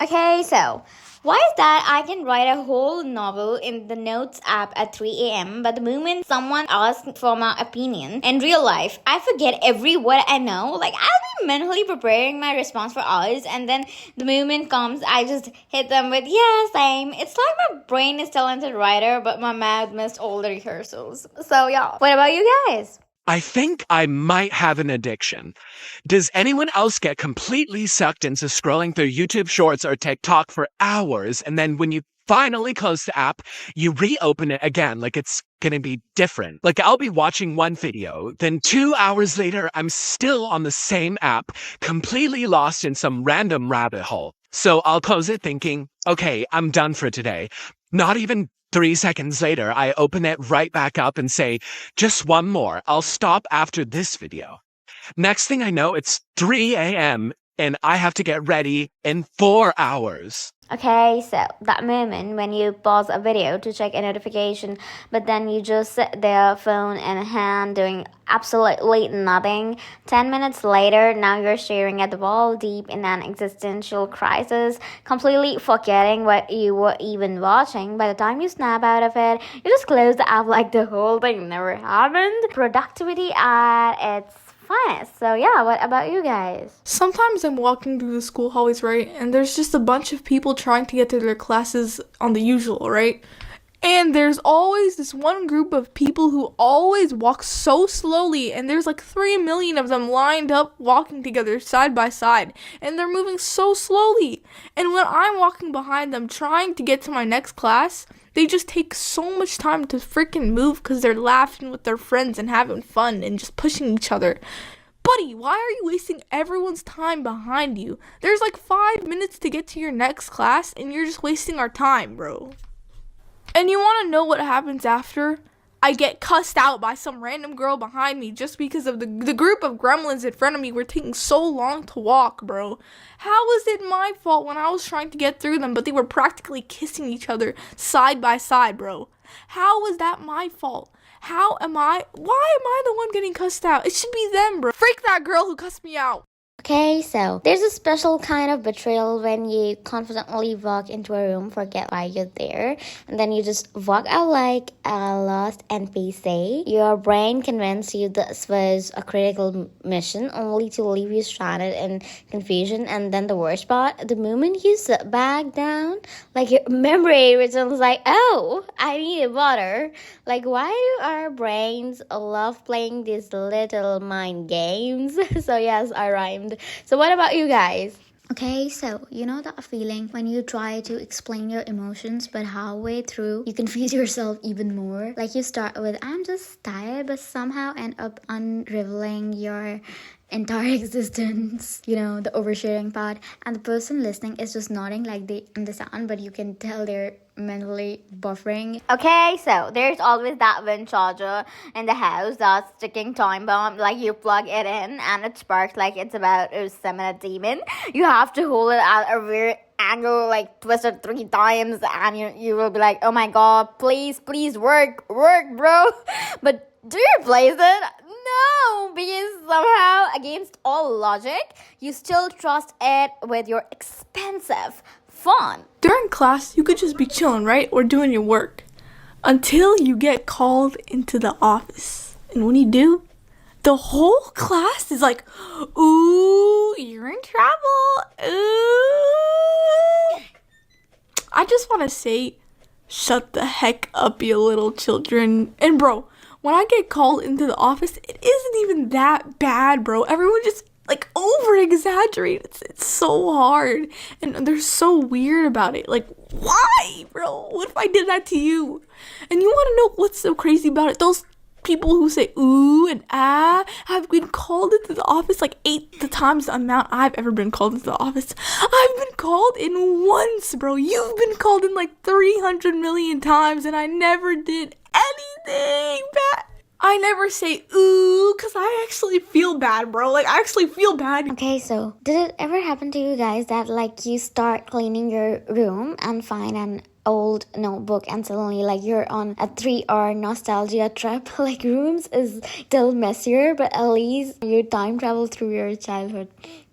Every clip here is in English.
Okay, so why is that I can write a whole novel in the notes app at 3 a.m., but the moment someone asks for my opinion in real life, I forget every word I know? Like, I'll be mentally preparing my response for hours, and then the moment comes, I just hit them with, yeah, same. It's like my brain is talented writer, but my mouth missed all the rehearsals. So, yeah. What about you guys? I think I might have an addiction. Does anyone else get completely sucked into scrolling through YouTube Shorts or TikTok for hours, and then when you finally close the app, you reopen it again like it's gonna be different? Like, I'll be watching one video, then 2 hours later, I'm still on the same app, completely lost in some random rabbit hole. So I'll close it thinking, okay, I'm done for today. Not even 3 seconds later, I open it right back up and say, just one more. I'll stop after this video. Next thing I know, it's 3 a.m. and I have to get ready in 4 hours. Okay, so that moment when you pause a video to check a notification, but then you just sit there, phone in hand, doing absolutely nothing. 10 minutes later, now you're staring at the wall, deep in an existential crisis, completely forgetting what you were even watching. By the time you snap out of it, you just close the app like the whole thing never happened. Productivity at its finest. So yeah, what about you guys? Sometimes I'm walking through the school hallways, right? And there's just a bunch of people trying to get to their classes on the usual, right? And there's always this one group of people who always walk so slowly, and there's like 3 million of them lined up walking together side by side, and they're moving so slowly. And when I'm walking behind them trying to get to my next class, they just take so much time to freaking move because they're laughing with their friends and having fun and just pushing each other. Buddy, why are you wasting everyone's time behind you? There's like 5 minutes to get to your next class, and you're just wasting our time, bro. And you want to know what happens after? I get cussed out by some random girl behind me just because of the group of gremlins in front of me were taking so long to walk, bro. How was it my fault when I was trying to get through them, but they were practically kissing each other side by side, bro? How was that my fault? Why am I the one getting cussed out? It should be them, bro. Freak that girl who cussed me out. Okay, so there's a special kind of betrayal when you confidently walk into a room, forget why you're there, and then you just walk out like a lost NPC. Your brain convinced you this was a critical mission, only to leave you stranded in confusion. And then the worst part, the moment you sit back down, like your memory returns like, oh, I needed water. Like, why do our brains love playing these little mind games? So yes, I rhymed. So what about you guys? Okay, so you know that feeling when you try to explain your emotions, but halfway through you confuse yourself even more? Like you start with, I'm just tired, but somehow end up unraveling your entire existence, the oversharing part, and the person listening is just nodding like they understand, but you can tell they're mentally buffering. Okay, so there's always that wind charger in the house that's ticking time bomb. Like you plug it in and it sparks like it's about to summon a demon. You have to hold it at a weird angle, like twisted 3 times, and you will be like, oh my god, please work, bro. But do you replace it? No, because somehow, against all logic, you still trust it with your expensive phone. During class, you could just be chilling, right? Or doing your work. Until you get called into the office. And when you do, the whole class is like, ooh, you're in trouble. Ooh. I just want to say, shut the heck up, you little children. And bro, when I get called into the office, it isn't even that bad, bro. Everyone just like over exaggerate. It's so hard, and they're so weird about it. Like, why, bro? What if I did that to you? And you want to know what's so crazy about it? Those people who say ooh and ah have been called into the office like 8 times the amount I've ever been called into the office. I've been called in once, bro. You've been called in like 300 million times, and I never did anything bad. I never say ooh because I actually feel bad, bro. Like, I actually feel bad. Okay, so did it ever happen to you guys that like you start cleaning your room and find an old notebook and suddenly like you're on a 3-hour nostalgia trip? Like, rooms is still messier, but at least you time travel through your childhood.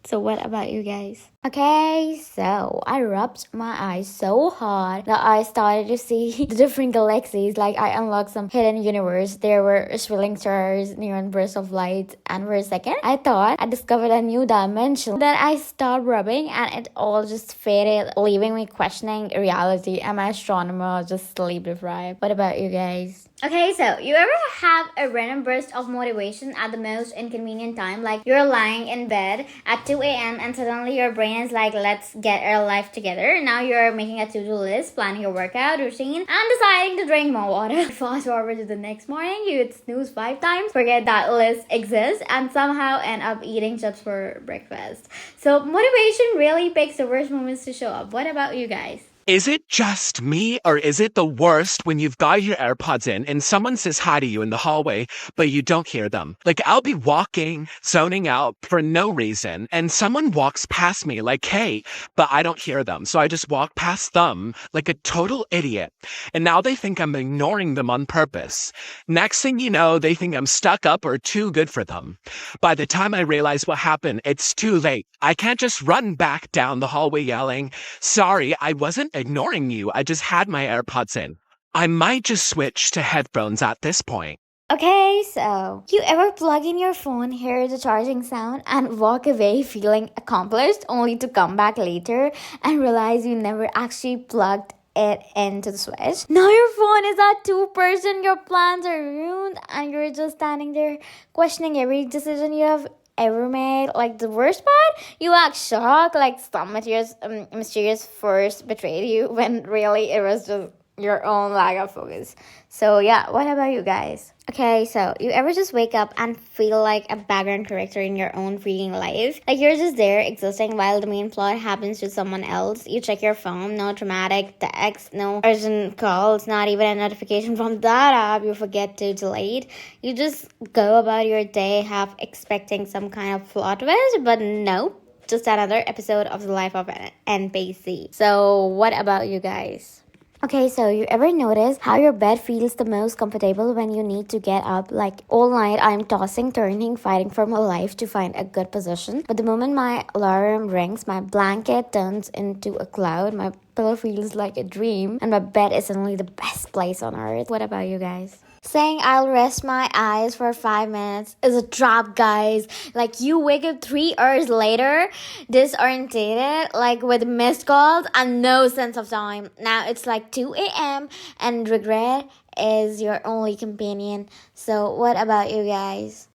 So what about you guys? Okay, so I rubbed my eyes so hard that I started to see the different galaxies. Like I unlocked some hidden universe. There were swirling stars, neon bursts of light, and for a second I thought I discovered a new dimension. Then I stopped rubbing and it all just faded, leaving me questioning reality. Am I astronomer or just sleep deprived? What about you guys? Okay, so you ever have a random burst of motivation at the most inconvenient time? Like you're lying in bed at 2 a.m. and suddenly your brain is like, let's get our life together. Now you're making a to-do list, planning your workout routine, and deciding to drink more water. Fast forward to the next morning, you would snooze 5 times, forget that list exists, and somehow end up eating chips for breakfast. So motivation really picks the worst moments to show up. What about you guys? Is it just me, or is it the worst when you've got your AirPods in and someone says hi to you in the hallway, but you don't hear them? Like, I'll be walking, zoning out for no reason, and someone walks past me like, hey, but I don't hear them. So I just walk past them like a total idiot. And now they think I'm ignoring them on purpose. Next thing you know, they think I'm stuck up or too good for them. By the time I realize what happened, it's too late. I can't just run back down the hallway yelling, sorry, I wasn't ignoring you. I just had my AirPods in. I might just switch to headphones at this point. Okay, so you ever plug in your phone, hear the charging sound, and walk away feeling accomplished only to come back later and realize you never actually plugged it into the switch? Now your phone is at 2%, your plans are ruined, and you're just standing there questioning every decision you have ever made. Like the worst part, you act shocked like some mysterious force betrayed you when really it was just your own lack of focus. So yeah, what about you guys? Okay, so you ever just wake up and feel like a background character in your own freaking life? Like you're just there existing while the main plot happens to someone else. You check your phone, no dramatic text, no urgent calls, not even a notification from that app you forget to delete. You just go about your day half expecting some kind of plot twist, but nope. Just another episode of the life of an NPC. So what about you guys? Okay, so you ever notice how your bed feels the most comfortable when you need to get up? Like all night I'm tossing, turning, fighting for my life to find a good position. But the moment my alarm rings, my blanket turns into a cloud, my pillow feels like a dream, and my bed is suddenly the best place on earth. What about you guys? Saying I'll rest my eyes for 5 minutes is a trap, guys. Like you wake up 3 hours later, disorientated, like with missed calls and no sense of time. Now it's like 2 a.m. and regret is your only companion. So what about you guys?